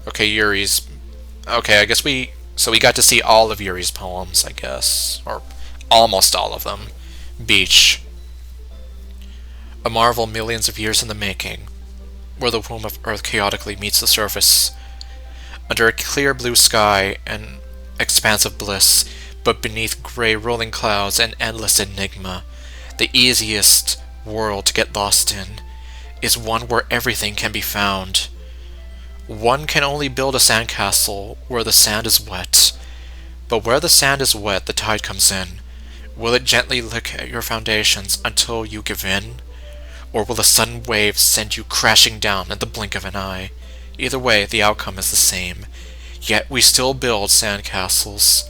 Okay, Yuri's. Okay, I guess we. So we got to see all of Yuri's poems, I guess. Or almost all of them. Beach. A marvel millions of years in the making, where the womb of Earth chaotically meets the surface. Under a clear blue sky, an expanse of bliss, but beneath gray rolling clouds, an endless enigma. The easiest world to get lost in is one where everything can be found. One can only build a sandcastle where the sand is wet. But where the sand is wet, the tide comes in. Will it gently lick at your foundations until you give in? Or will a sudden wave send you crashing down in the blink of an eye? Either way, the outcome is the same. Yet we still build sandcastles.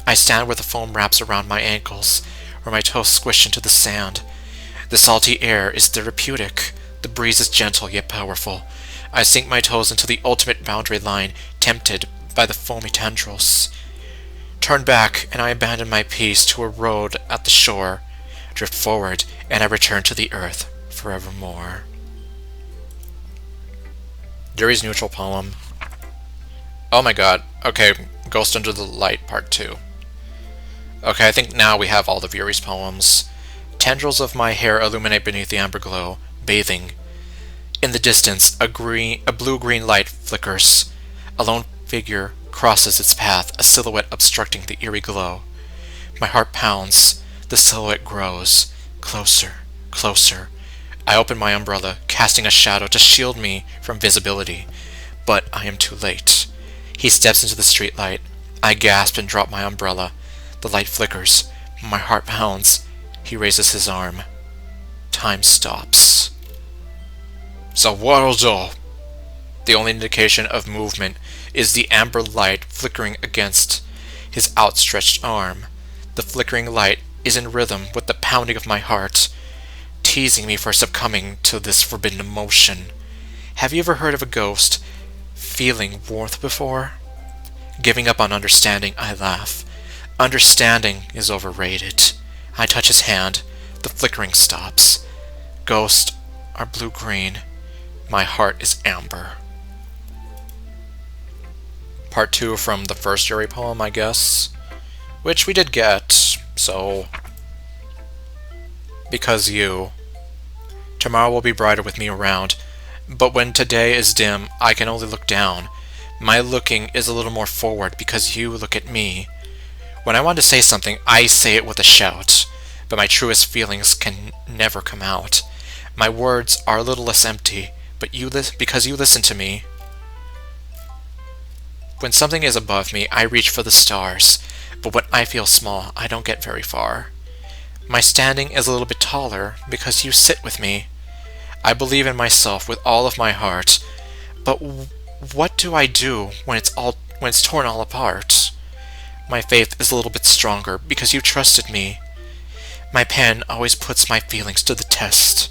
I stand where the foam wraps around my ankles, where my toes squish into the sand. The salty air is therapeutic. The breeze is gentle yet powerful. I sink my toes into the ultimate boundary line, tempted by the foamy tendrils. Turn back, and I abandon my peace to a road at the shore. Drift forward, and I return to the earth forevermore. Yuri's neutral poem. Oh my god. Okay, Ghost Under the Light, Part 2. Okay, I think now we have all of Yuri's poems. Tendrils of my hair illuminate beneath the amber glow, bathing. In the distance, a blue-green light flickers. A lone figure crosses its path, a silhouette obstructing the eerie glow. My heart pounds. The silhouette grows. Closer, closer. I open my umbrella, casting a shadow to shield me from visibility. But I am too late. He steps into the streetlight. I gasp and drop my umbrella. The light flickers. My heart pounds. He raises his arm. Time stops. So what'll do? The only indication of movement is the amber light flickering against his outstretched arm. The flickering light is in rhythm with the pounding of my heart, teasing me for succumbing to this forbidden emotion. Have you ever heard of a ghost feeling warmth before? Giving up on understanding, I laugh. Understanding is overrated. I touch his hand. The flickering stops. Ghosts are blue-green. My heart is amber. Part 2 from the first Yuri poem, I guess. Which we did get, so... Because you. Tomorrow will be brighter with me around, but when today is dim, I can only look down. My looking is a little more forward because you look at me. When I want to say something, I say it with a shout, but my truest feelings can never come out. My words are a little less empty, but because you listen to me. When something is above me, I reach for the stars, but when I feel small, I don't get very far. My standing is a little bit taller because you sit with me. I believe in myself with all of my heart, but what do I do when it's torn all apart? My faith is a little bit stronger because you trusted me. My pen always puts my feelings to the test.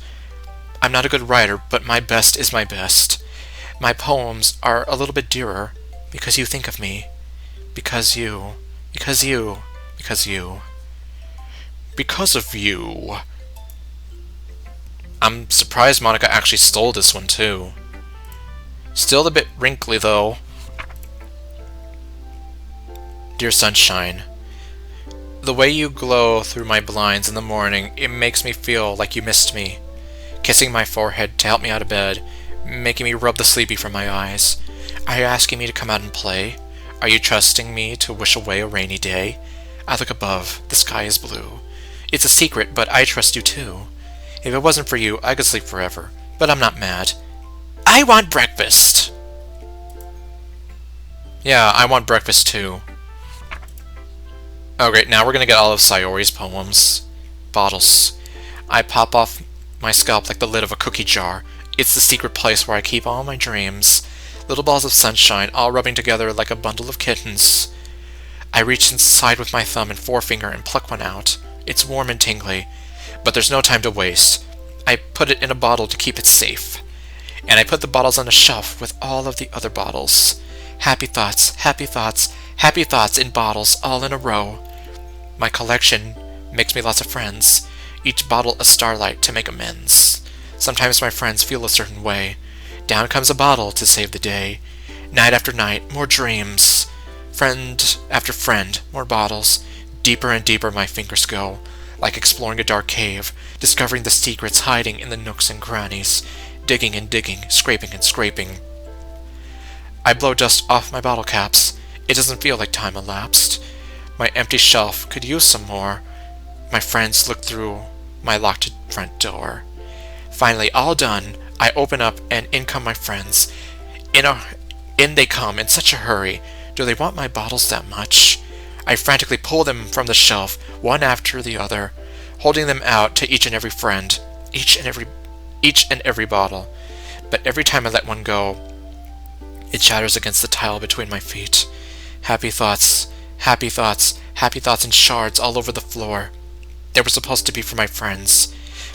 I'm not a good writer, but my best is my best. My poems are a little bit dearer because you think of me. Because you. Because you. Because you. Because of you. I'm surprised Monika actually stole this one too. Still a bit wrinkly though. Dear Sunshine, the way you glow through my blinds in the morning, it makes me feel like you missed me. Kissing my forehead to help me out of bed, making me rub the sleepy from my eyes. Are you asking me to come out and play? Are you trusting me to wish away a rainy day? I look above, the sky is blue. It's a secret, but I trust you too. If it wasn't for you, I could sleep forever, but I'm not mad. I want breakfast! Yeah, I want breakfast too. Oh great, now we're gonna get all of Sayori's poems. Bottles. I pop off my scalp like the lid of a cookie jar. It's the secret place where I keep all my dreams. Little balls of sunshine, all rubbing together like a bundle of kittens. I reach inside with my thumb and forefinger and pluck one out. It's warm and tingly, but there's no time to waste. I put it in a bottle to keep it safe. And I put the bottles on a shelf with all of the other bottles. Happy thoughts, happy thoughts, happy thoughts in bottles all in a row. My collection makes me lots of friends, each bottle a starlight to make amends. Sometimes my friends feel a certain way. Down comes a bottle to save the day. Night after night, more dreams. Friend after friend, more bottles. Deeper and deeper my fingers go, like exploring a dark cave, discovering the secrets hiding in the nooks and crannies, digging and digging, scraping and scraping. I blow dust off my bottle caps. It doesn't feel like time elapsed. My empty shelf could use some more. My friends look through my locked front door. Finally, all done, I open up and in come my friends. In they come in such a hurry. Do they want my bottles that much? I frantically pull them from the shelf, one after the other, holding them out to each and every friend, each and every bottle. But every time I let one go, it shatters against the tile between my feet. Happy thoughts, happy thoughts, happy thoughts in shards all over the floor. They were supposed to be for my friends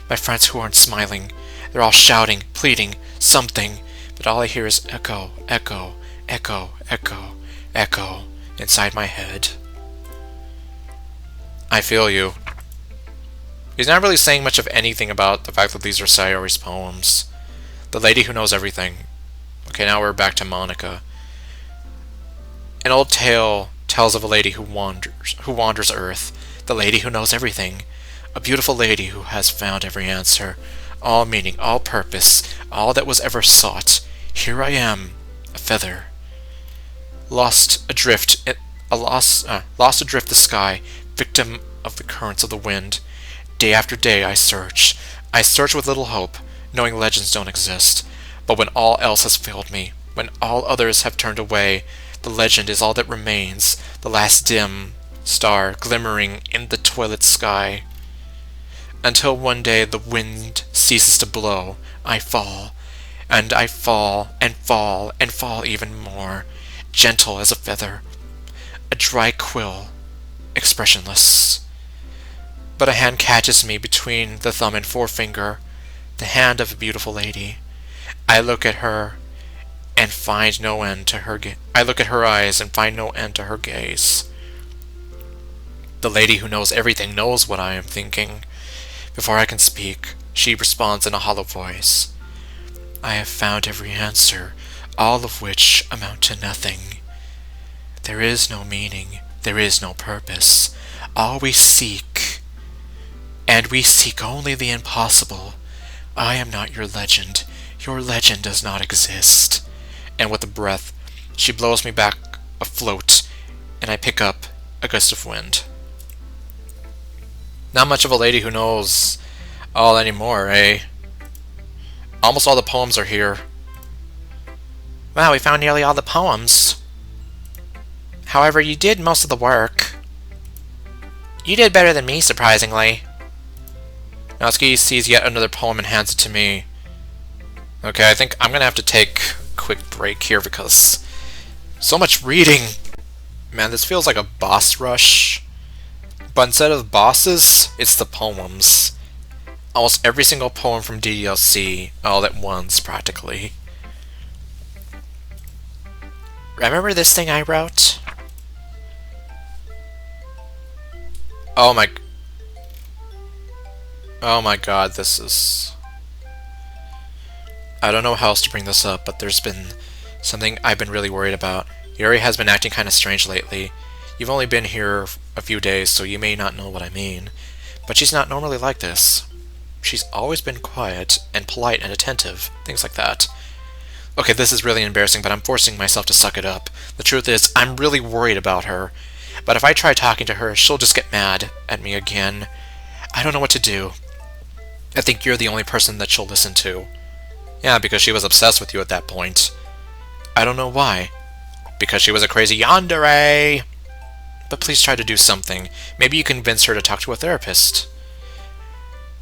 who aren't smiling. They're all shouting, pleading, something, but all I hear is echo, echo, echo, echo, echo inside my head. I feel you. He's not really saying much of anything about the fact that these are Sayori's poems. The lady who knows everything. Okay, now we're back to Monika. An old tale tells of a lady who wanders Earth. The lady who knows everything. A beautiful lady who has found every answer. All meaning, all purpose, all that was ever sought. Here I am, a feather. Lost adrift the sky, victim of the currents of the wind. Day after day I search. I search with little hope, knowing legends don't exist. But when all else has failed me, when all others have turned away, the legend is all that remains, the last dim star glimmering in the twilit sky. Until one day the wind ceases to blow, I fall, and I fall, and fall, and fall even more, gentle as a feather, a dry quill, expressionless. But a hand catches me between the thumb and forefinger, the hand of a beautiful lady. I look at her and find no end to her I look at her eyes and find no end to her gaze. The lady who knows everything knows what I am thinking. Before I can speak, she responds in a hollow voice. I have found every answer, all of which amount to nothing. There is no meaning, there is no purpose. All we seek, and we seek only the impossible. I am not your legend. Your legend does not exist. And with a breath, she blows me back afloat, and I pick up a gust of wind. Not much of a lady who knows all anymore, eh? Almost all the poems are here. Wow, we found nearly all the poems. However, you did most of the work. You did better than me, surprisingly. Natsuki sees yet another poem and hands it to me. Okay, I think I'm gonna have to take a quick break here because so much reading. Man, this feels like a boss rush. But instead of bosses, it's the poems. Almost every single poem from DDLC, all at once, practically. Remember this thing I wrote? Oh my god, this is... I don't know how else to bring this up, but there's been something I've been really worried about. Yuri has been acting kind of strange lately. You've only been here a few days, so you may not know what I mean. But she's not normally like this. She's always been quiet and polite and attentive, things like that. Okay, this is really embarrassing, but I'm forcing myself to suck it up. The truth is, I'm really worried about her. But if I try talking to her, she'll just get mad at me again. I don't know what to do. I think you're the only person that she'll listen to. Yeah, because she was obsessed with you at that point. I don't know why. Because she was a crazy yandere! But please try to do something. Maybe you can convince her to talk to a therapist.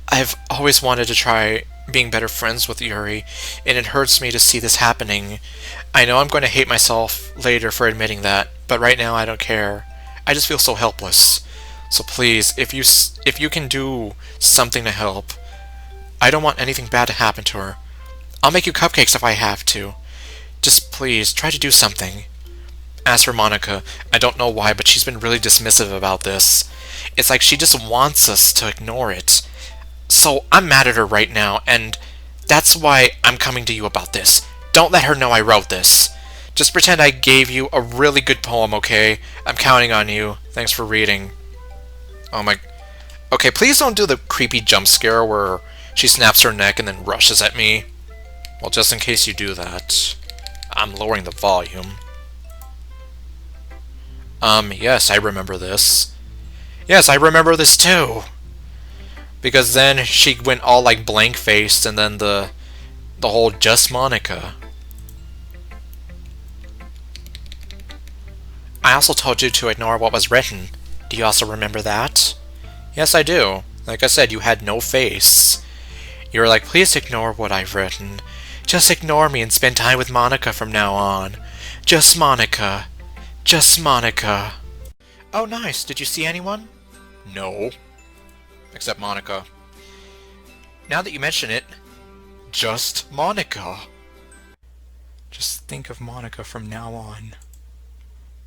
I've always wanted to try being better friends with Yuri, and it hurts me to see this happening. I know I'm going to hate myself later for admitting that, but right now I don't care. I just feel so helpless. So please, if you can do something to help. I don't want anything bad to happen to her. I'll make you cupcakes if I have to. Just please, try to do something. As for Monika, I don't know why, but she's been really dismissive about this. It's like she just wants us to ignore it. So I'm mad at her right now, and that's why I'm coming to you about this. Don't let her know I wrote this. Just pretend I gave you a really good poem, okay? I'm counting on you. Thanks for reading. Oh my... Okay, please don't do the creepy jump scare where she snaps her neck and then rushes at me. Well, just in case you do that, I'm lowering the volume. Yes, I remember this. Yes, I remember this too! Because then she went all like blank-faced and then the whole just Monika. I also told you to ignore what was written. Do you also remember that? Yes, I do. Like I said, you had no face. You were like, please ignore what I've written. Just ignore me and spend time with Monika from now on. Just Monika. Just Monika. Oh, nice. Did you see anyone? No. Except Monika. Now that you mention it, just Monika. Just think of Monika from now on.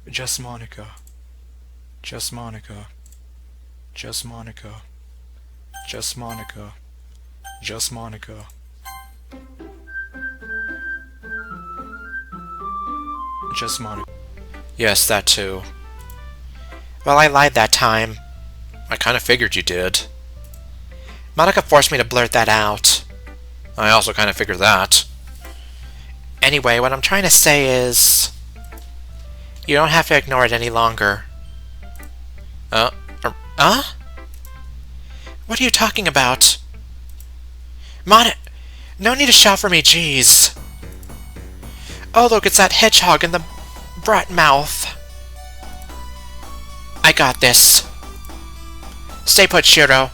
Just Monika. Just Monika. Just Monika. Just Monika. Just Monika. Just Monika. Yes, that too. Well, I lied that time. I kind of figured you did. Monika forced me to blurt that out. I also kind of figured that. Anyway, what I'm trying to say is... you don't have to ignore it any longer. What are you talking about? No need to shout for me, jeez. Oh, look, it's that hedgehog in the brat mouth. I got this. Stay put, Shiro.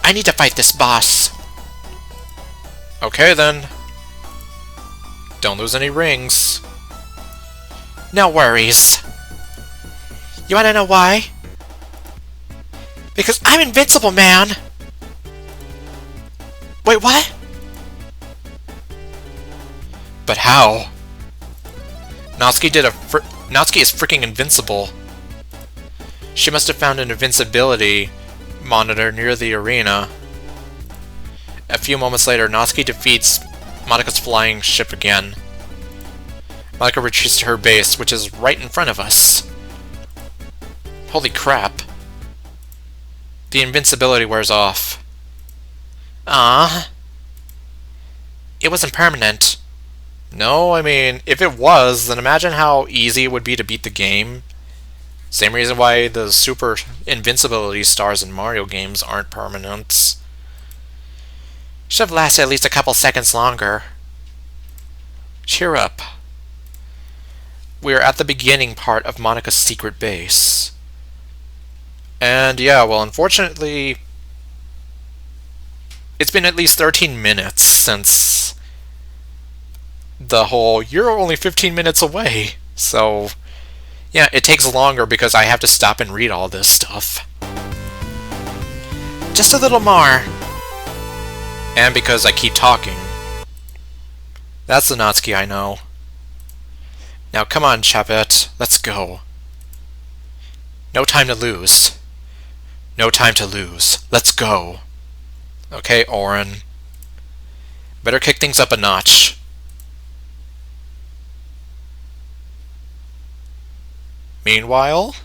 I need to fight this boss. Okay, then. Don't lose any rings. No worries. You wanna know why? Because I'm invincible, man! Wait, what? But how? Natsuki is freaking invincible. She must have found an invincibility monitor near the arena. A few moments later, Natsuki defeats Monika's flying ship again. Monika retreats to her base, which is right in front of us. Holy crap. The invincibility wears off. It wasn't permanent. No, I mean, if it was, then imagine how easy it would be to beat the game. Same reason why the super invincibility stars in Mario games aren't permanent. Should have lasted at least a couple seconds longer. Cheer up. We're at the beginning part of Monika's secret base. And yeah, well, unfortunately, it's been at least 13 minutes since the whole, you're only 15 minutes away. So, yeah, it takes longer because I have to stop and read all this stuff. Just a little more. And because I keep talking. That's the Natsuki I know. Now come on, Chapet, let's go. No time to lose. No time to lose. Let's go. Okay, Auron. Better kick things up a notch. Meanwhile...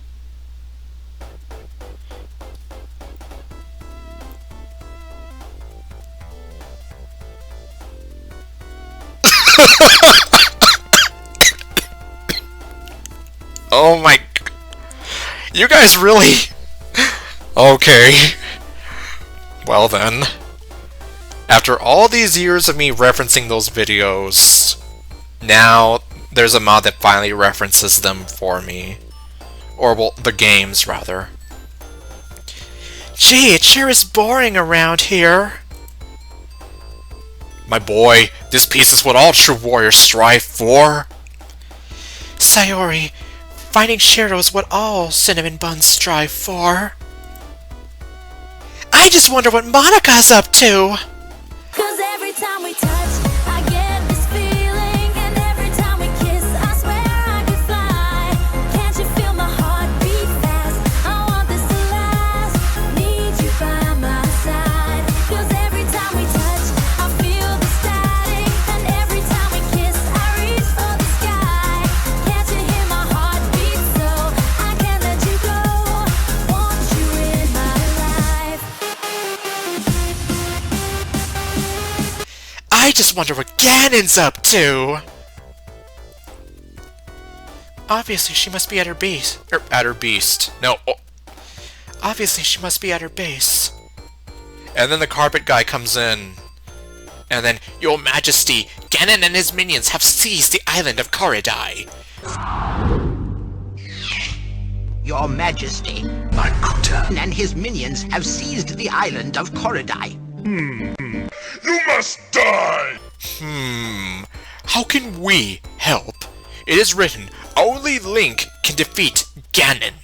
Oh my... You guys really... Okay. Well then. After all these years of me referencing those videos, now there's a mod that finally references them for me. Or, well, the games, rather. Gee, it sure is boring around here. My boy, this peace is what all true warriors strive for. Sayori, finding Shiro is what all cinnamon buns strive for. I just wonder what Monika's up to! 'Cause every time we touch, I get this feeling, and every time we kiss, I swear I could fly. Can't you feel my heart beat fast? I want this to last. Need you by my side. 'Cause every time we touch, I feel the static, and every time we kiss, I reach for the sky. just wonder what Ganon's up to! Obviously, she must be at her base. At her beast. No. Oh. Obviously, she must be at her base. And then the carpet guy comes in. And then, Your Majesty, Ganon and his minions have seized the island of Koridai. Your Majesty, Nakuta and his minions have seized the island of Koridai. You must die! How can we help? It is written, only Link can defeat Ganon.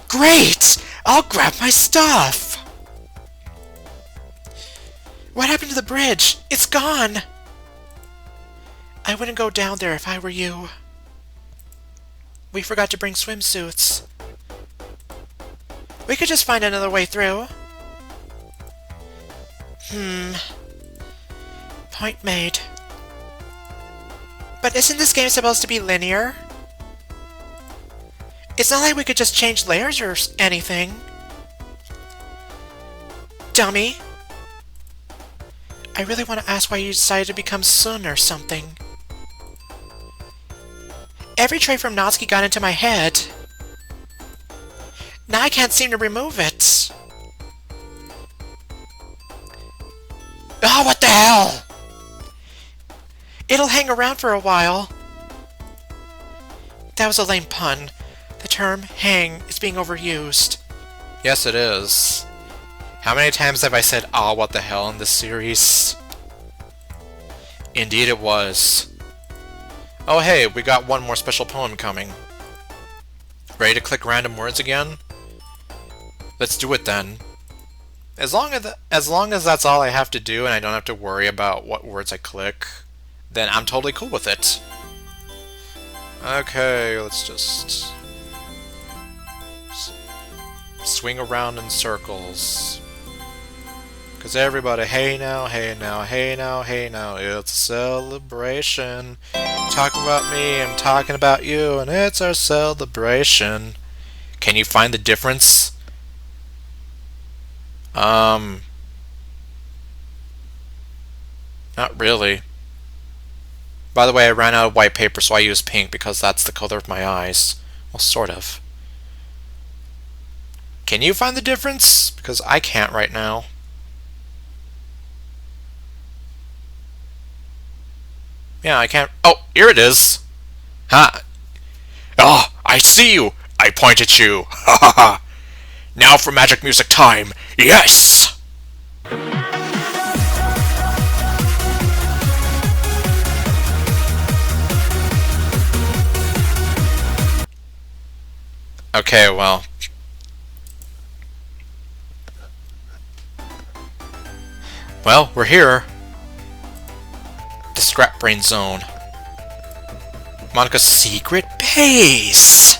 Great! I'll grab my stuff! What happened to the bridge? It's gone! I wouldn't go down there if I were you. We forgot to bring swimsuits. We could just find another way through. Point made. But isn't this game supposed to be linear? It's not like we could just change layers or anything. Dummy. I really want to ask why you decided to become Sun or something. Every trait from Natsuki got into my head. Now I can't seem to remove it. Oh, what the hell? It'll hang around for a while. That was a lame pun. The term hang is being overused. Yes, it is. How many times have I said, "Ah, what the hell" in this series? Indeed it was. Oh hey, we got one more special poem coming. Ready to click random words again? Let's do it then. As long as that's all I have to do and I don't have to worry about what words I click, then I'm totally cool with it. Okay, let's just swing around in circles. Cause everybody, hey now, hey now, hey now, hey now, it's a celebration. Talk about me, I'm talking about you, and it's our celebration. Can you find the difference? Not really. By the way, I ran out of white paper, so I used pink because that's the color of my eyes. Well, sort of. Can you find the difference? Because I can't right now. Yeah, I can't. Oh, here it is. Ha! Ah, I see you! I point at you! Ha ha ha! Now for magic music time! Yes! Okay, well. Well, we're here. The Scrap Brain Zone. Monika's secret base!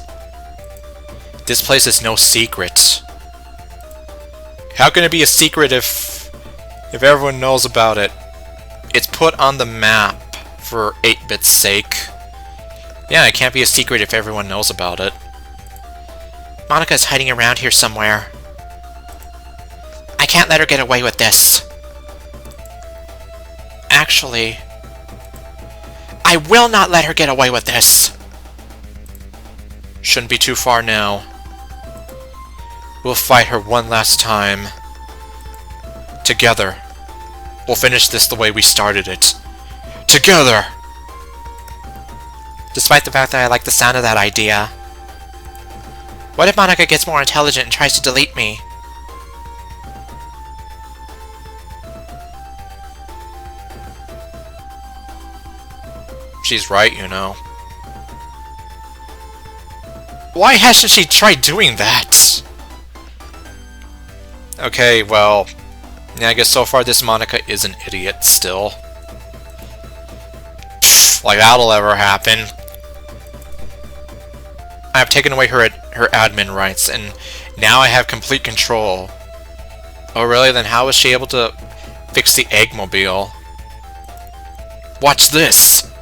This place is no secret. How can it be a secret if everyone knows about it? It's put on the map for 8-bit's sake. Yeah, it can't be a secret if everyone knows about it. Monika is hiding around here somewhere. I can't let her get away with this. Actually, I will not let her get away with this. Shouldn't be too far now. We'll fight her one last time. Together. We'll finish this the way we started it. Together! Despite the fact that I like the sound of that idea. What if Monika gets more intelligent and tries to delete me? She's right, you know. Why hasn't she tried doing that? Okay, well, yeah, I guess so far this Monika is an idiot still. Like that'll ever happen. I've taken away her admin rights, and now I have complete control. Oh really? Then how was she able to fix the Eggmobile? Watch this!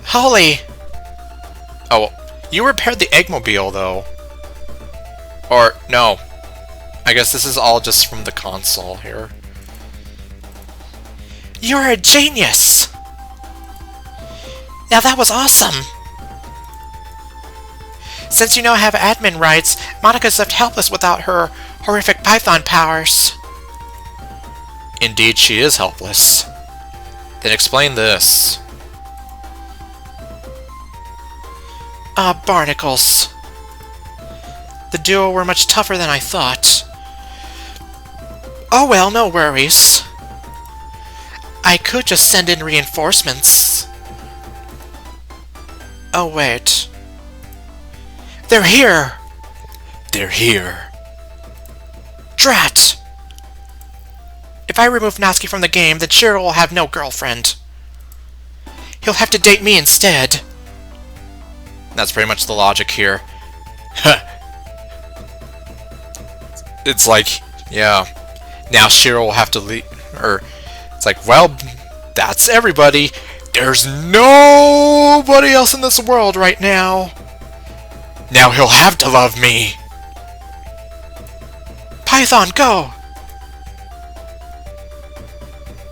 Holy! Oh, you repaired the Eggmobile, though. Or, no. I guess this is all just from the console here. You're a genius! Now that was awesome! Since you now have admin rights, Monika's left helpless without her horrific Python powers. Indeed, she is helpless. Then explain this. Barnacles. The duo were much tougher than I thought. Oh well, no worries. I could just send in reinforcements. Oh wait. They're here! They're here. Drat! If I remove Natsuki from the game, then Shiro will have no girlfriend. He'll have to date me instead. That's pretty much the logic here. It's like, yeah. Now Shiro will have to leave, or it's like, well, that's everybody. There's nobody else in this world right now. Now he'll have to love me. Python, go!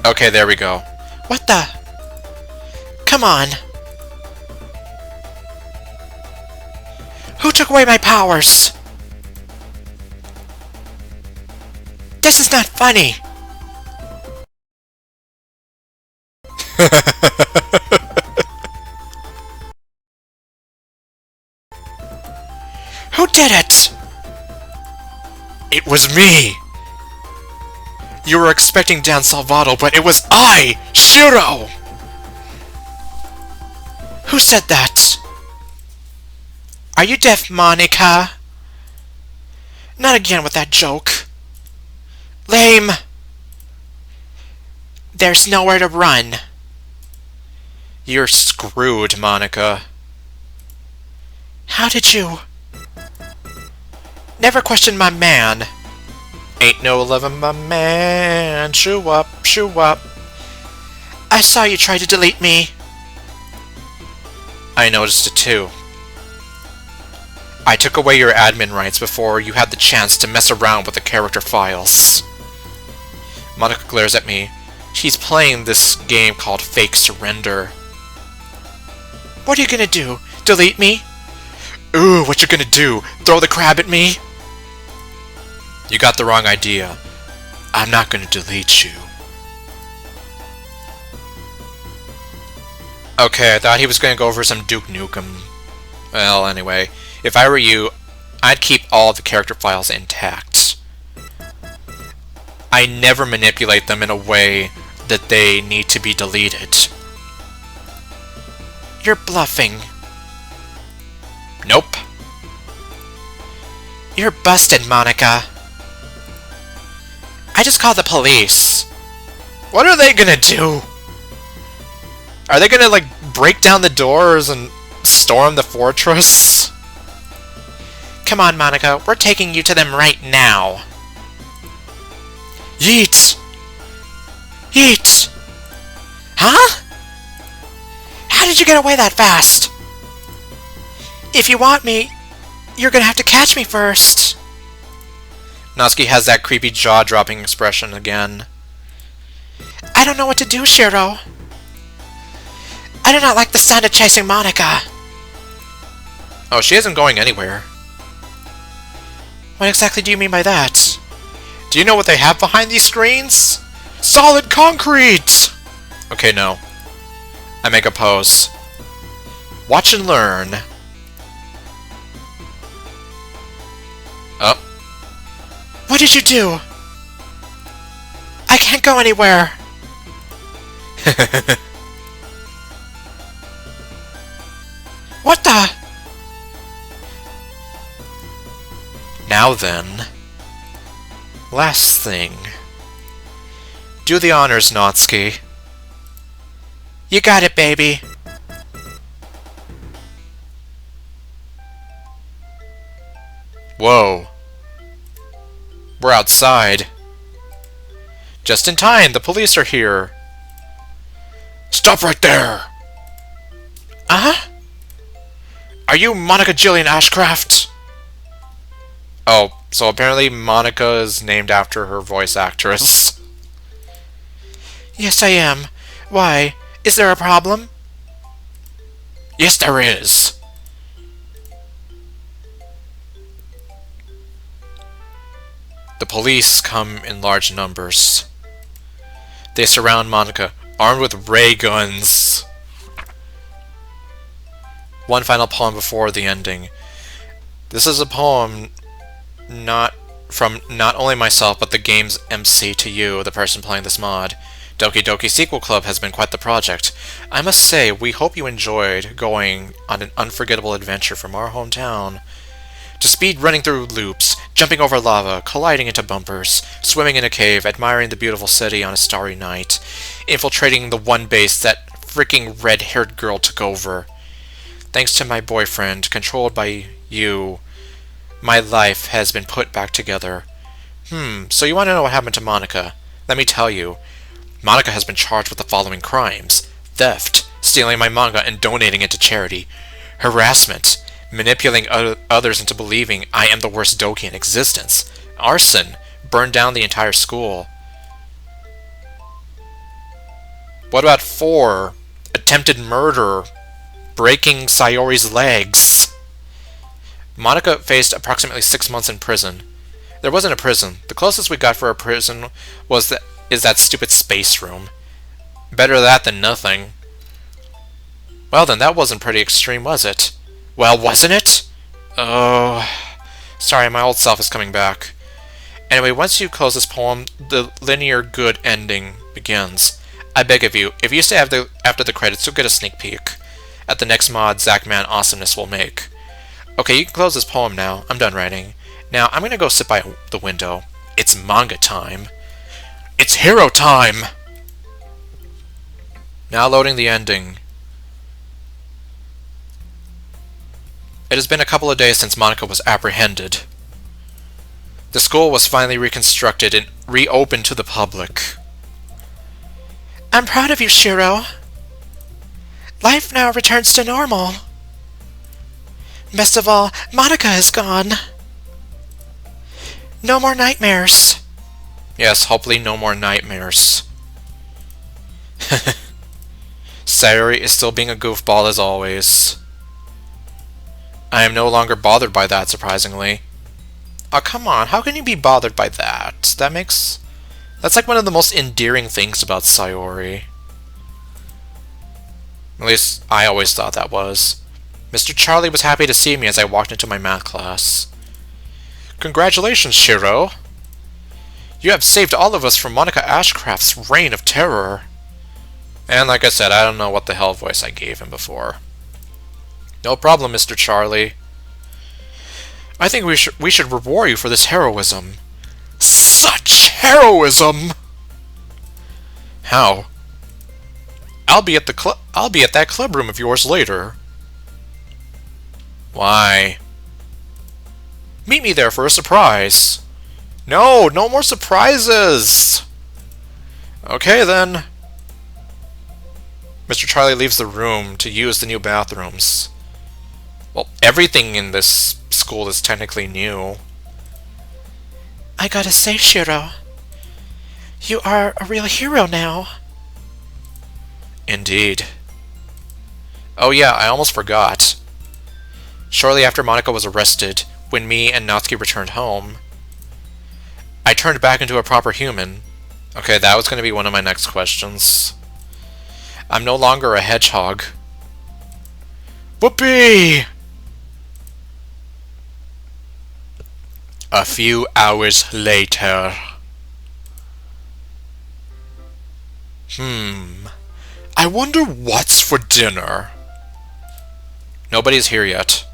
Okay, there we go. What the? Come on. Who took away my powers? This is not funny. Who did it? It was me. You were expecting Dan Salvato, but it was I, Shiro! Who said that? Are you deaf, Monika? Not again with that joke. Lame! There's nowhere to run. You're screwed, Monika. How did you... Never question my man. Ain't no loving my man. Shoo up, shoo up. I saw you try to delete me. I noticed it too. I took away your admin rights before you had the chance to mess around with the character files. Monika glares at me. She's playing this game called Fake Surrender. What are you gonna do? Delete me? Ooh, what you gonna do? Throw the crab at me? You got the wrong idea. I'm not gonna delete you. Okay, I thought he was gonna go over some Duke Nukem. Well, anyway, if I were you, I'd keep all the character files intact. I never manipulate them in a way that they need to be deleted. You're bluffing. Nope. You're busted, Monika. I just called the police. What are they gonna do? Are they gonna, like, break down the doors and storm the fortress? Come on, Monika, we're taking you to them right now. Yeet! Yeet! Huh? How did you get away that fast? If you want me, you're gonna have to catch me first. Natsuki has that creepy jaw-dropping expression again. I don't know what to do, Shiro. I do not like the sound of chasing Monika. Oh, she isn't going anywhere. What exactly do you mean by that? Do you know what they have behind these screens? Solid concrete! Okay, no. I make a pose. Watch and learn. Oh. What did you do? I can't go anywhere. What the? Now then. Last thing. Do the honors, Natsuki. You got it, baby. Whoa. We're outside. Just in time, the police are here. Stop right there! Uh-huh? Are you Monika Jillian Ashcraft? Oh, so apparently Monika is named after her voice actress. Yes, I am. Why? Is there a problem? Yes, there is. The police come in large numbers. They surround Monika, armed with ray guns. One final poem before the ending. This is a poem from not only myself, but the game's MC to you, the person playing this mod. Doki Doki Sequel Club has been quite the project. I must say, we hope you enjoyed going on an unforgettable adventure from our hometown. To speed running through loops, jumping over lava, colliding into bumpers, swimming in a cave, admiring the beautiful city on a starry night, infiltrating the one base that freaking red-haired girl took over. Thanks to my boyfriend, controlled by you, my life has been put back together. So you want to know what happened to Monika? Let me tell you. Monika has been charged with the following crimes: theft, stealing my manga and donating it to charity, harassment, manipulating others into believing I am the worst Doki in existence, arson, burned down the entire school. What about 4? Attempted murder, breaking Sayori's legs. Monika faced approximately 6 months in prison. There wasn't a prison. The closest we got for a prison is that stupid space room. Better that than nothing. Well then, that wasn't pretty extreme, was it? Well, wasn't it? Oh, sorry, my old self is coming back. Anyway, once you close this poem, the linear good ending begins. I beg of you, if you stay after the credits, you'll get a sneak peek at the next mod Zachman Awesomeness will make. Okay, you can close this poem now. I'm done writing. Now, I'm gonna go sit by the window. It's manga time. It's hero time! Now loading the ending. It has been a couple of days since Monika was apprehended. The school was finally reconstructed and reopened to the public. I'm proud of you, Shiro. Life now returns to normal. Best of all, Monika is gone. No more nightmares. Yes, hopefully no more nightmares. Sayori is still being a goofball as always. I am no longer bothered by that, surprisingly. Oh, come on, how can you be bothered by that? That's like one of the most endearing things about Sayori. At least, I always thought that was. Mr. Charlie was happy to see me as I walked into my math class. Congratulations, Shiro! You have saved all of us from Monika Ashcraft's reign of terror. And like I said, I don't know what the hell voice I gave him before. No problem, Mr. Charlie. I think we should reward you for this heroism. Such heroism! How? I'll be at that club room of yours later. Why? Meet me there for a surprise. No more surprises! Okay then. Mr. Charlie leaves the room to use the new bathrooms. Well, everything in this school is technically new. I gotta say, Shiro, you are a real hero now. Indeed. Oh yeah, I almost forgot. Shortly after Monika was arrested, when me and Natsuki returned home, I turned back into a proper human. Okay, that was going to be one of my next questions. I'm no longer a hedgehog. Whoopee! A few hours later. I wonder what's for dinner. Nobody's here yet.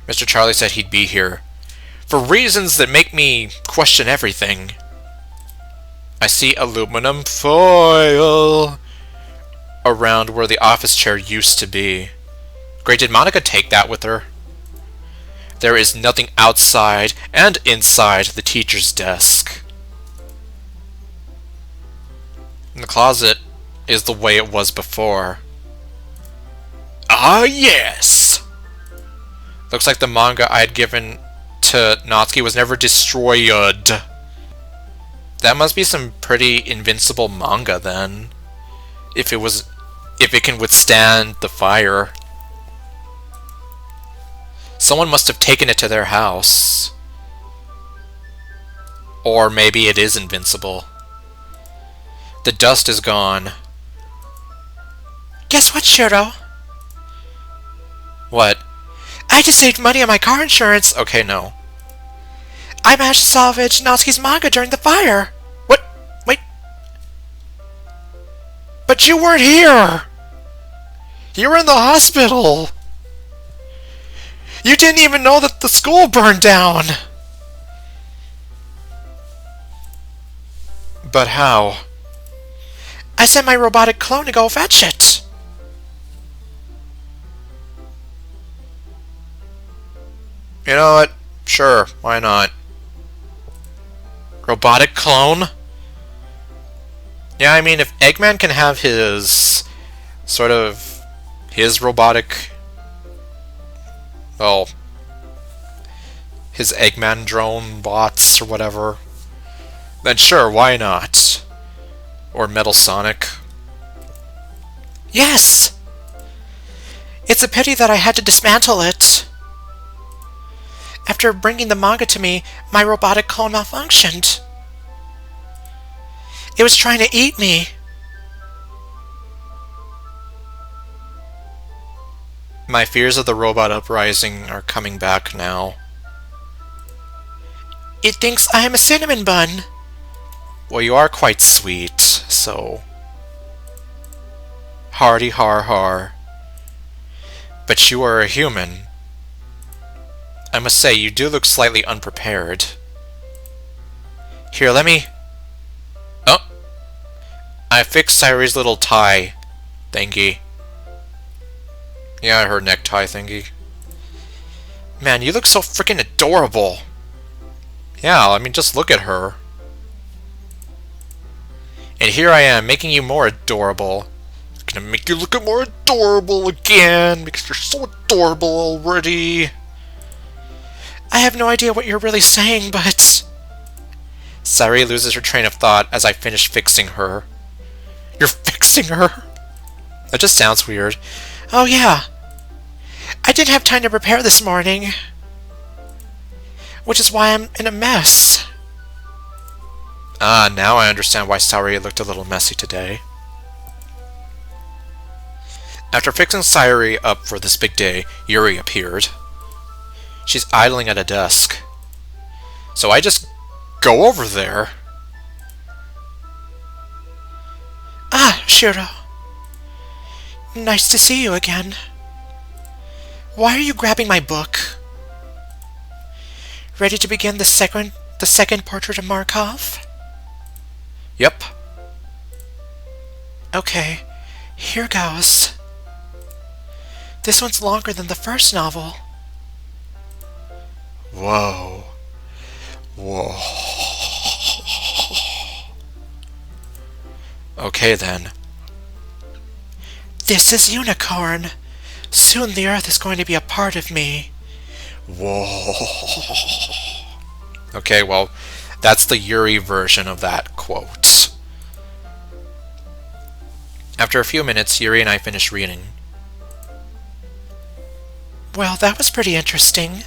Mr. Charlie said he'd be here. For reasons that make me question everything. I see aluminum foil around where the office chair used to be. Great, did Monika take that with her? There is nothing outside and inside the teacher's desk. And the closet is the way it was before. Ah, yes! Looks like the manga I had given to Natsuki was never destroyed. That must be some pretty invincible manga then. If it can withstand the fire. Someone must have taken it to their house. Or maybe it is invincible. The dust is gone. Guess what, Shiro? What? I just saved money on my car insurance. Okay, no. I managed to salvage Natsuki's manga during the fire. What? Wait. But you weren't here. You were in the hospital. You didn't even know that the school burned down. But how? I sent my robotic clone to go fetch it. You know what? Sure, why not? Robotic clone? Yeah, I mean, if Eggman can have his... his robotic... well... his Eggman drone bots or whatever, then sure, why not? Or Metal Sonic. Yes! It's a pity that I had to dismantle it. After bringing the manga to me, my robotic clone malfunctioned. It was trying to eat me. My fears of the robot uprising are coming back now. It thinks I am a cinnamon bun. Well, you are quite sweet, so... hardy har har. But you are a human. I must say, you do look slightly unprepared. Here, let me... Oh! I fixed Sairi's little tie thingy. Yeah, her necktie thingy. Man, you look so freaking adorable! Yeah, I mean, just look at her. And here I am, making you more adorable. Gonna make you look more adorable again, because you're so adorable already. I have no idea what you're really saying, but... Sairi loses her train of thought as I finish fixing her. You're fixing her? That just sounds weird. Oh yeah. I didn't have time to prepare this morning. Which is why I'm in a mess. Ah, now I understand why Sairi looked a little messy today. After fixing Sairi up for this big day, Yuri appeared. She's idling at a desk. So I just go over there. Ah, Shiro. Nice to see you again. Why are you grabbing my book? Ready to begin the second portrait of Markov? Yep. Okay, here goes. This one's longer than the first novel. Whoa. Whoa. Okay then. This is Unicorn. Soon the Earth is going to be a part of me. Whoa. Okay, well, that's the Yuri version of that quote. After a few minutes, Yuri and I finished reading. Well, that was pretty interesting.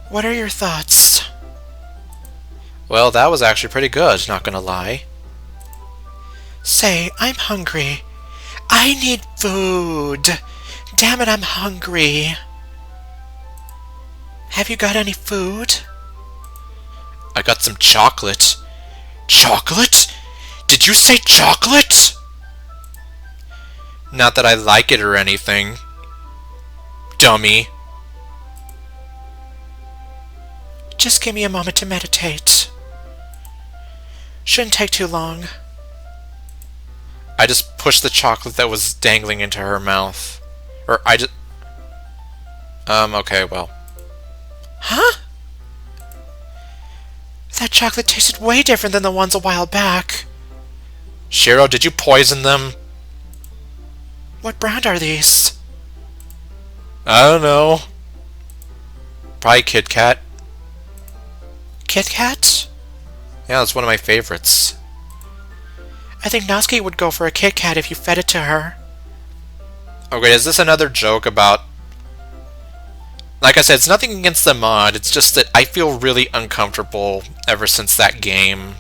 What are your thoughts? Well, that was actually pretty good, not gonna lie. Say, I'm hungry. I need food. Damn it, I'm hungry. Have you got any food? I got some chocolate. Chocolate? Did you say chocolate? Not that I like it or anything. Dummy. Just give me a moment to meditate. Shouldn't take too long. I just pushed the chocolate that was dangling into her mouth. Or I just... okay, well. Huh? That chocolate tasted way different than the ones a while back. Shiro, did you poison them? What brand are these? I don't know. Probably Kit Kat. Kit Kat? Yeah, that's one of my favorites. I think Natsuki would go for a Kit Kat if you fed it to her. Okay, is this another joke about... Like I said, it's nothing against the mod, it's just that I feel really uncomfortable ever since that game.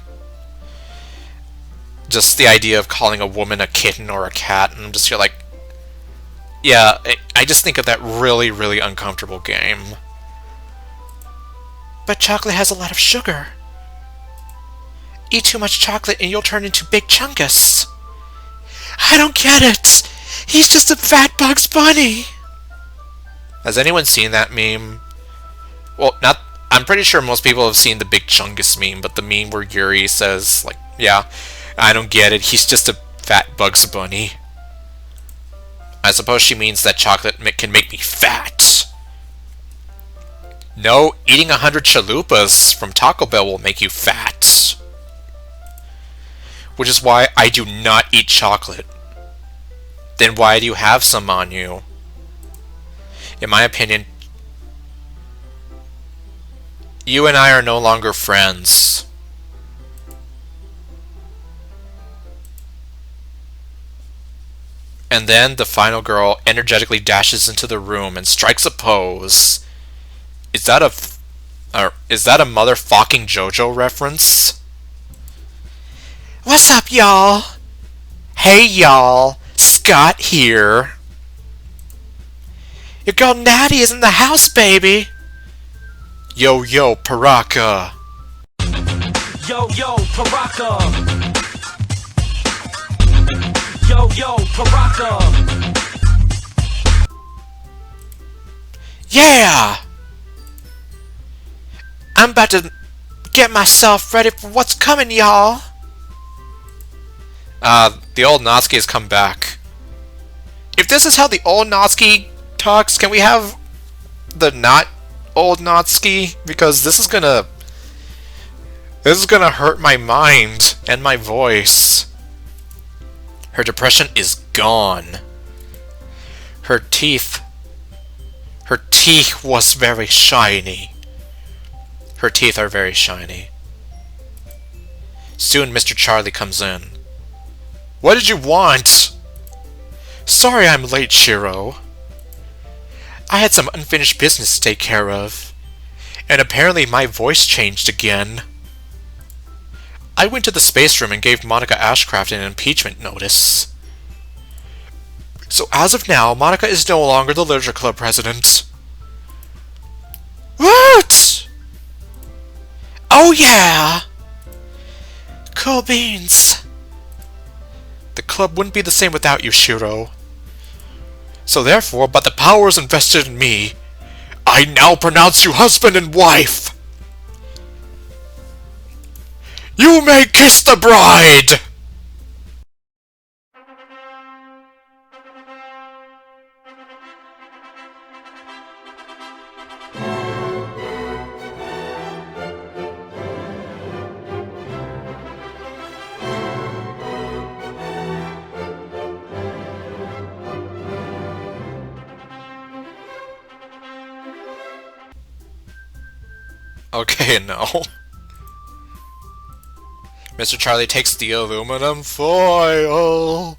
Just the idea of calling a woman a kitten or a cat, and I'm just feel like... Yeah, I just think of that really, really uncomfortable game. But chocolate has a lot of sugar. Eat too much chocolate and you'll turn into Big Chungus. I don't get it! He's just a fat Bugs Bunny! Has anyone seen that meme? Well, not... I'm pretty sure most people have seen the Big Chungus meme, but the meme where Yuri says, like, yeah, I don't get it, he's just a fat Bugs Bunny. I suppose she means that chocolate can make me fat. No, eating 100 chalupas from Taco Bell will make you fat. Which is why I do not eat chocolate. Then why do you have some on you? In my opinion, you and I are no longer friends. And then the final girl energetically dashes into the room and strikes a pose. Is that a motherfucking JoJo reference? What's up, y'all? Hey, y'all. Scott here. Your girl Natty is in the house, baby. Yo, yo, Paraka. Yo, yo, Paraka. Yo, yo, Paraka. Yeah! I'm about to get myself ready for what's coming, y'all. The old Natsuki has come back. If this is how the old Natsuki talks, can we have the not old Natsuki? Because this is gonna hurt my mind and my voice. Her depression is gone. Her teeth was very shiny. Her teeth are very shiny. Soon Mr. Charlie comes in. What did you want? Sorry I'm late, Shiro. I had some unfinished business to take care of. And apparently my voice changed again. I went to the space room and gave Monika Ashcraft an impeachment notice. So as of now, Monika is no longer the Literature Club president. What? Oh yeah! Cool beans. The club wouldn't be the same without you, Shiro. So therefore, by the powers invested in me, I now pronounce you husband and wife! You may kiss the bride! Okay, no. Mr. Charlie takes the aluminum foil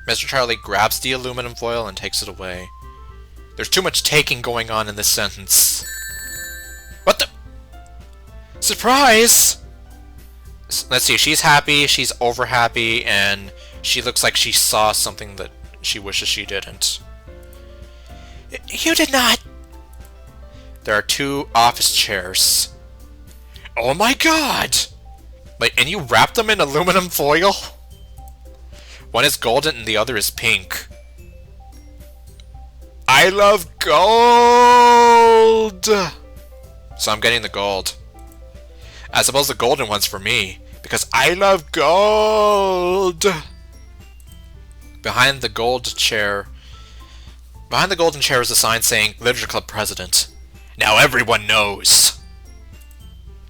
Mr. Charlie grabs the aluminum foil and takes it away. There's too much taking going on in this sentence. What the? Surprise! Let's see, she's happy, she's over happy, and she looks like she saw something that she wishes she didn't. You did not. There are 2 office chairs. Oh my god! Wait, and you wrap them in aluminum foil? One is golden and the other is pink. I love gold! So I'm getting the gold. I suppose the golden one's for me, because I love gold! Behind the golden chair is a sign saying Literature Club President. Now everyone knows!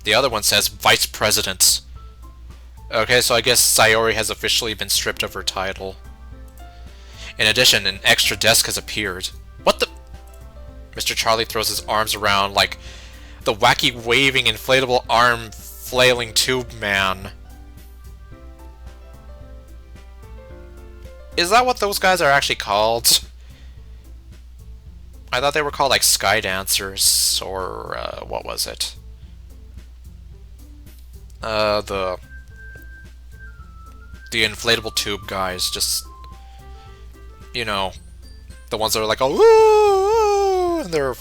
The other one says Vice President. Okay, so I guess Sayori has officially been stripped of her title. In addition, an extra desk has appeared. What the? Mr. Charlie throws his arms around like The wacky waving inflatable arm flailing tube man. Is that what those guys are actually called? I thought they were called like Sky Dancers, or what was it? The inflatable tube guys, just, you know, the ones that are like, oh, and they're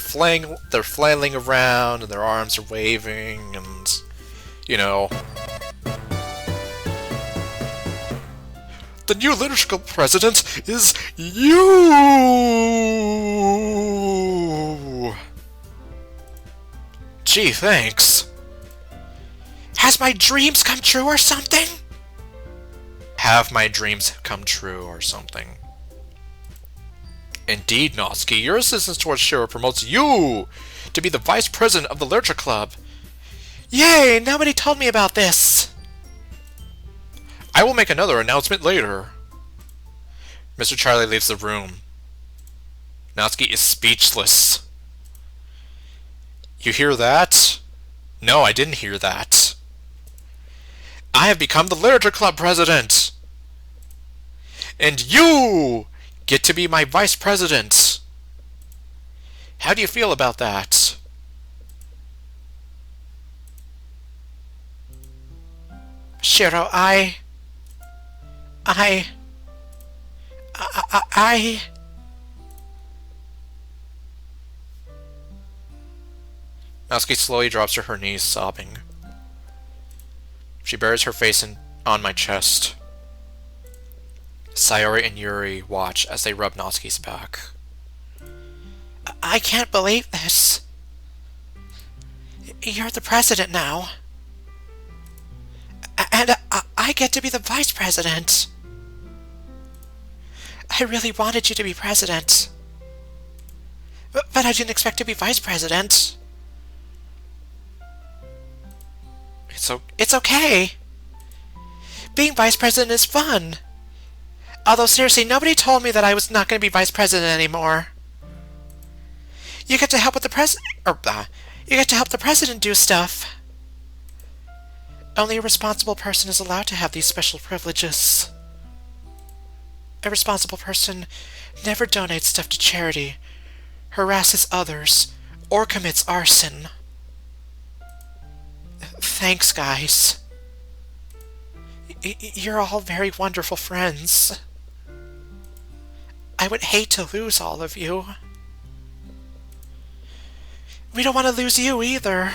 flailing around, and their arms are waving, and, you know. The new liturgical president is you! Gee, thanks. Has my dreams come true or something? Have my dreams come true or something. Indeed, Natsuki, your assistance towards Shiro promotes you to be the vice president of the Literature Club. Yay! Nobody told me about this! I will make another announcement later. Mr. Charlie leaves the room. Natsuki is speechless. You hear that? No, I didn't hear that. I have become the Literature Club president! And you get to be my vice president! How do you feel about that? Shiro, Natsuki slowly drops to her knees, sobbing. She buries her face on my chest. Sayori and Yuri watch as they rub Natsuki's back. I can't believe this. You're the president now. And I get to be the vice president. I really wanted you to be president. But I didn't expect to be vice president. It's okay. Being vice president is fun. Although seriously, nobody told me that I was not going to be vice president anymore. You get to help with the you get to help the president do stuff. Only a responsible person is allowed to have these special privileges. A responsible person never donates stuff to charity, harasses others, or commits arson. Thanks, guys. You're all very wonderful friends. I would hate to lose all of you. We don't want to lose you either.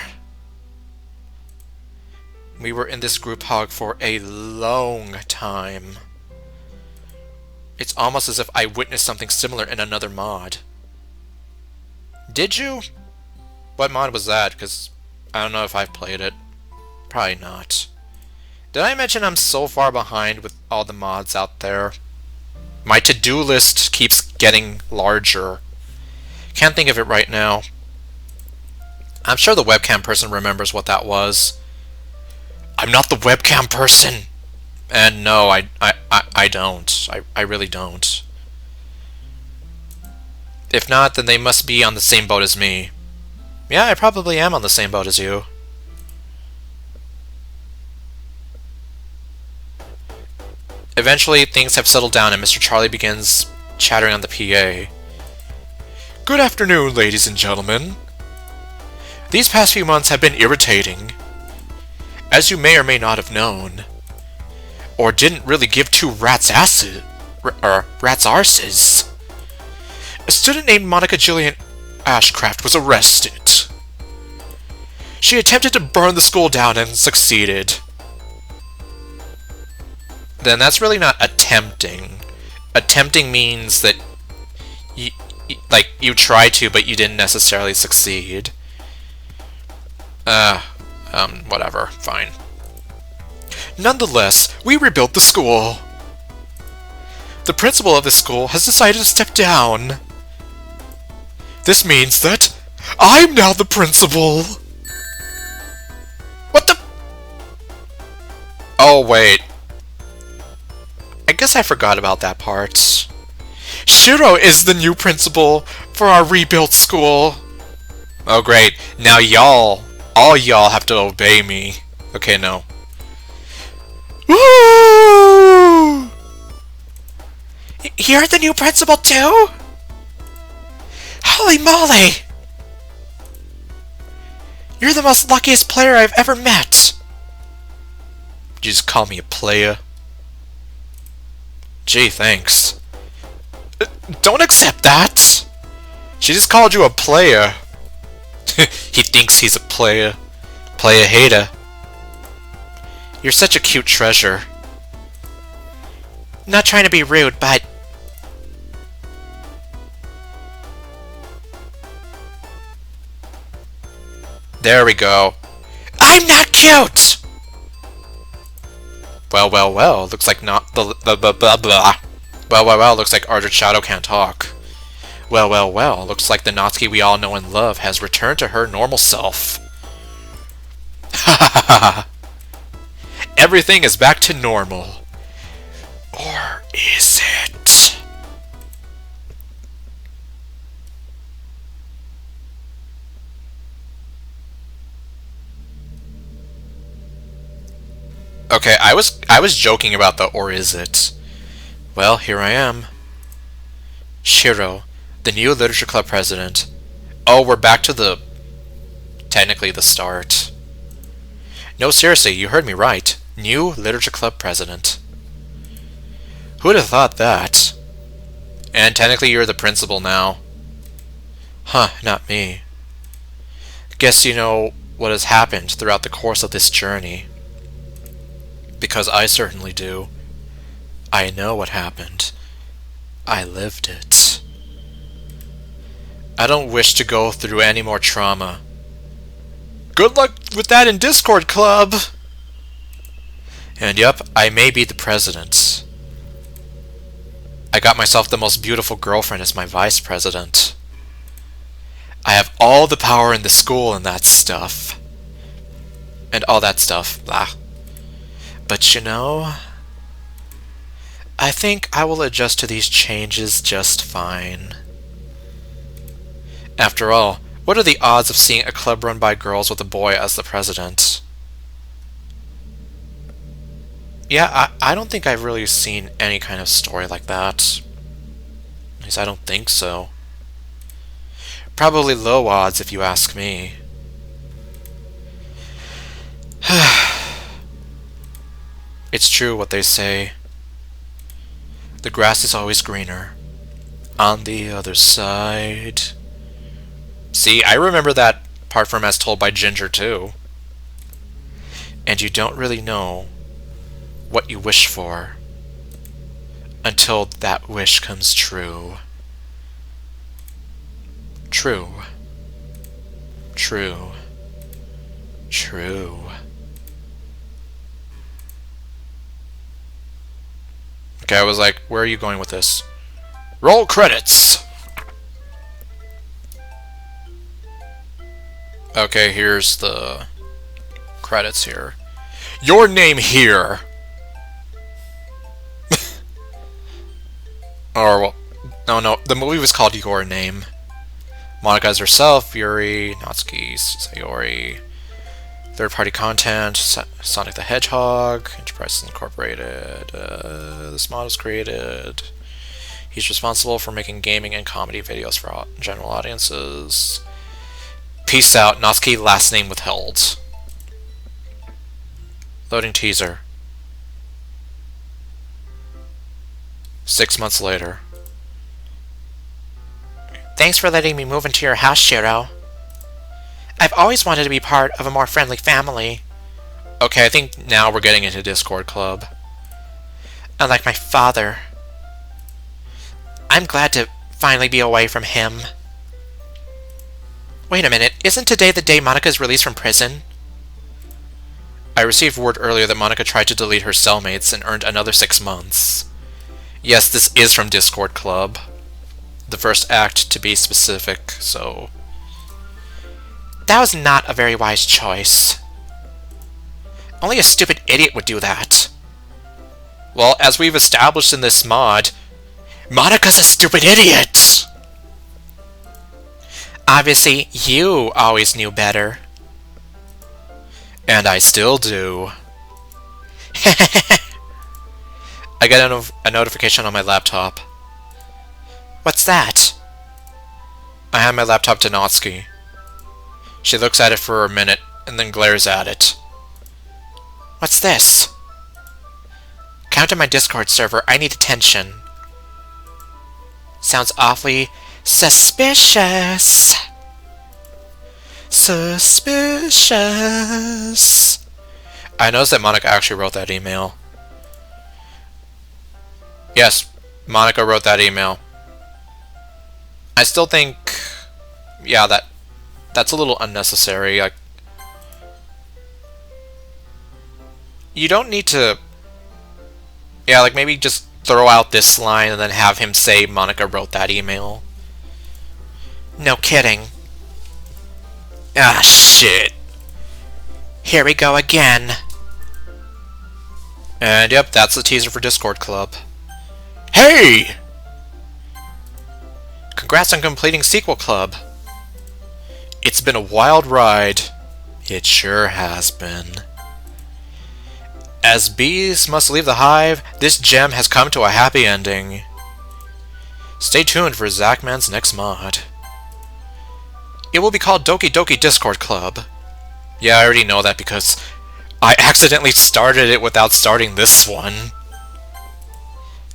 We were in this group hug for a long time. It's almost as if I witnessed something similar in another mod. Did you? What mod was that? Because I don't know if I've played it. Probably not. Did I mention I'm so far behind with all the mods out there? My to-do list keeps getting larger. Can't think of it right now. I'm sure the webcam person remembers what that was. I'm not the webcam person! And no, I don't. I really don't. If not, then they must be on the same boat as me. Yeah, I probably am on the same boat as you. Eventually, things have settled down and Mr. Charlie begins chattering on the PA. Good afternoon, ladies and gentlemen. These past few months have been irritating. As you may or may not have known, or didn't really give two rats' arses, a student named Monika Jillian Ashcraft was arrested. She attempted to burn the school down and succeeded. Then that's really not attempting. Attempting means that you tried to, but you didn't necessarily succeed. Whatever, fine. Nonetheless, we rebuilt the school. The principal of the school has decided to step down. This means that I'm now the principal. What the? Oh, wait. I guess I forgot about that part. Shiro is the new principal for our rebuilt school. Oh great, now y'all, all y'all have to obey me. Okay, no. Woo! You're the new principal too? Holy moly! You're the most luckiest player I've ever met. Did you just call me a player? Gee, thanks. Don't accept that! She just called you a player. He thinks he's a player. Player hater. You're such a cute treasure. Not trying to be rude, but... There we go. I'm not cute! Well, well, well. Looks like not the blah blah blah. Well, well, well. Looks like ArdrethShadow can't talk. Well, well, well. Looks like the Natsuki we all know and love has returned to her normal self. Ha ha ha ha. Everything is back to normal. Or is it? Okay, I was joking about the or is it. Well, here I am. Shiro, the new literature club president. Oh, we're back to technically the start. No, seriously, you heard me right. New literature club president. Who'd have thought that? And technically you're the principal now. Huh, not me. Guess you know what has happened throughout the course of this journey. Because I certainly do. I know what happened. I lived it. I don't wish to go through any more trauma. Good luck with that in Discord Club! And yep, I may be the president. I got myself the most beautiful girlfriend as my vice president. I have all the power in the school and that stuff. And all that stuff, blah. But you know, I think I will adjust to these changes just fine. After all, what are the odds of seeing a club run by girls with a boy as the president? Yeah, I don't think I've really seen any kind of story like that. At least I don't think so. Probably low odds if you ask me. It's true what they say. The grass is always greener on the other side. See, I remember that part from As Told by Ginger too. And you don't really know what you wish for until that wish comes true. True. True. True. Okay, I was like, where are you going with this? Roll credits! Okay, here's the credits here. Your name here! Or, well, no, the movie was called Your Name. Monika as herself, Yuri, Natsuki, Sayori. Third-party content, Sonic the Hedgehog, Enterprises Incorporated. This mod was created. He's responsible for making gaming and comedy videos for general audiences. Peace out, Natsuki, last name withheld. Loading teaser. 6 months later. Thanks for letting me move into your house, Shiro. I've always wanted to be part of a more friendly family. Okay, I think now we're getting into Discord Club. Unlike my father. I'm glad to finally be away from him. Wait a minute, isn't today the day Monika's released from prison? I received word earlier that Monika tried to delete her cellmates and earned another 6 months. Yes, this is from Discord Club. The first act, to be specific, so... That was not a very wise choice. Only a stupid idiot would do that. Well, as we've established in this mod, Monika's a stupid idiot! Obviously, you always knew better. And I still do. I get a notification on my laptop. What's that? I hand my laptop to Natsuki. She looks at it for a minute and then glares at it. What's this? Come to my Discord server. I need attention. Sounds awfully suspicious. Suspicious. I noticed that Monika actually wrote that email. Yes, Monika wrote that email. I still think, yeah, that's a little unnecessary. Like, you don't need to, yeah, like maybe just throw out this line and then have him say Monika wrote that email. No kidding. Ah, shit. Here we go again. And yep, that's the teaser for Discord Club. Hey! Congrats on completing Sequel Club. It's been a wild ride. It sure has been. As bees must leave the hive, this gem has come to a happy ending. Stay tuned for Zachman's next mod. It will be called Doki Doki Discord Club. Yeah, I already know that because I accidentally started it without starting this one.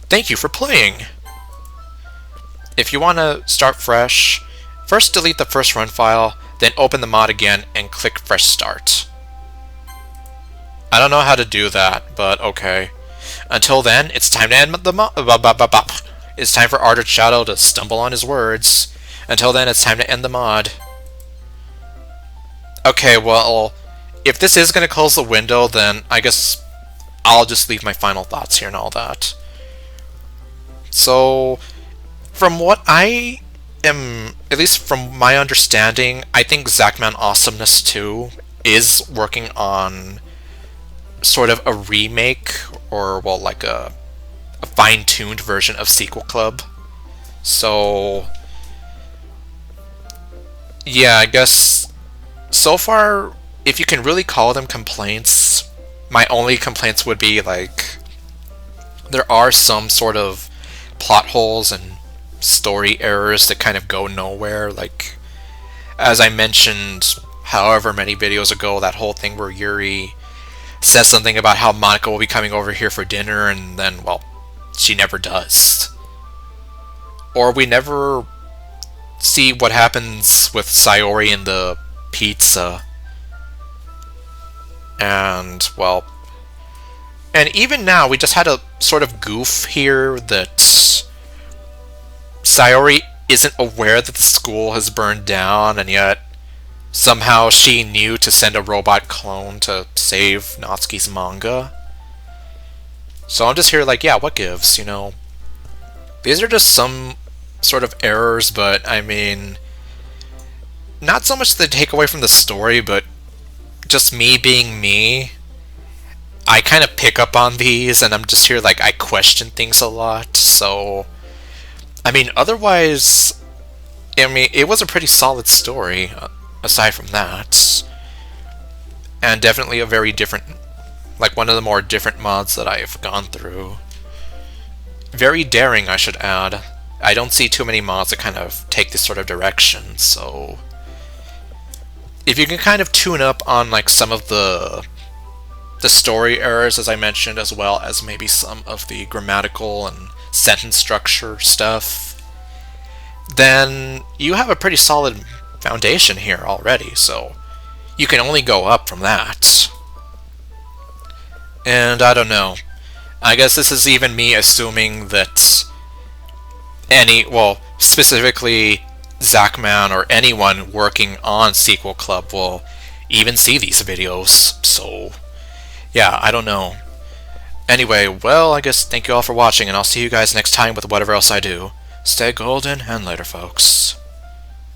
Thank you for playing. If you want to start fresh, first delete the first run file, then open the mod again and click Fresh Start. I don't know how to do that, but okay. Until then, it's time to end the mod. It's time for ArdrethShadow to stumble on his words. Until then, it's time to end the mod. Okay, well, if this is going to close the window, then I guess I'll just leave my final thoughts here and all that. So, from what I am, at least from my understanding, I think Zachman Awesomeness 2 is working on sort of a remake, or, well, like a fine-tuned version of Sequel Club. So, yeah, I guess so far, if you can really call them complaints, my only complaints would be, like, there are some sort of plot holes and story errors that kind of go nowhere. Like, as I mentioned however many videos ago, that whole thing where Yuri says something about how Monika will be coming over here for dinner, and then, well, she never does. Or we never see what happens with Sayori and the pizza. And, well, and even now, we just had a sort of goof here that Sayori isn't aware that the school has burned down, and yet somehow she knew to send a robot clone to save Natsuki's manga. So I'm just here like, yeah, what gives, you know? These are just some sort of errors, but I mean, not so much the takeaway from the story, but just me being me. I kind of pick up on these, and I'm just here like, I question things a lot, so I mean, otherwise, I mean, it was a pretty solid story, aside from that. And definitely a very different, like one of the more different mods that I've gone through. Very daring, I should add. I don't see too many mods that kind of take this sort of direction, so if you can kind of tune up on like some of the story errors, as I mentioned, as well as maybe some of the grammatical and sentence structure stuff, then you have a pretty solid foundation here already, so you can only go up from that. And I don't know, I guess this is even me assuming that well, specifically Zachman or anyone working on Sequel Club will even see these videos, so yeah, I don't know. Anyway, well, I guess thank you all for watching, and I'll see you guys next time with whatever else I do. Stay golden, and later, folks.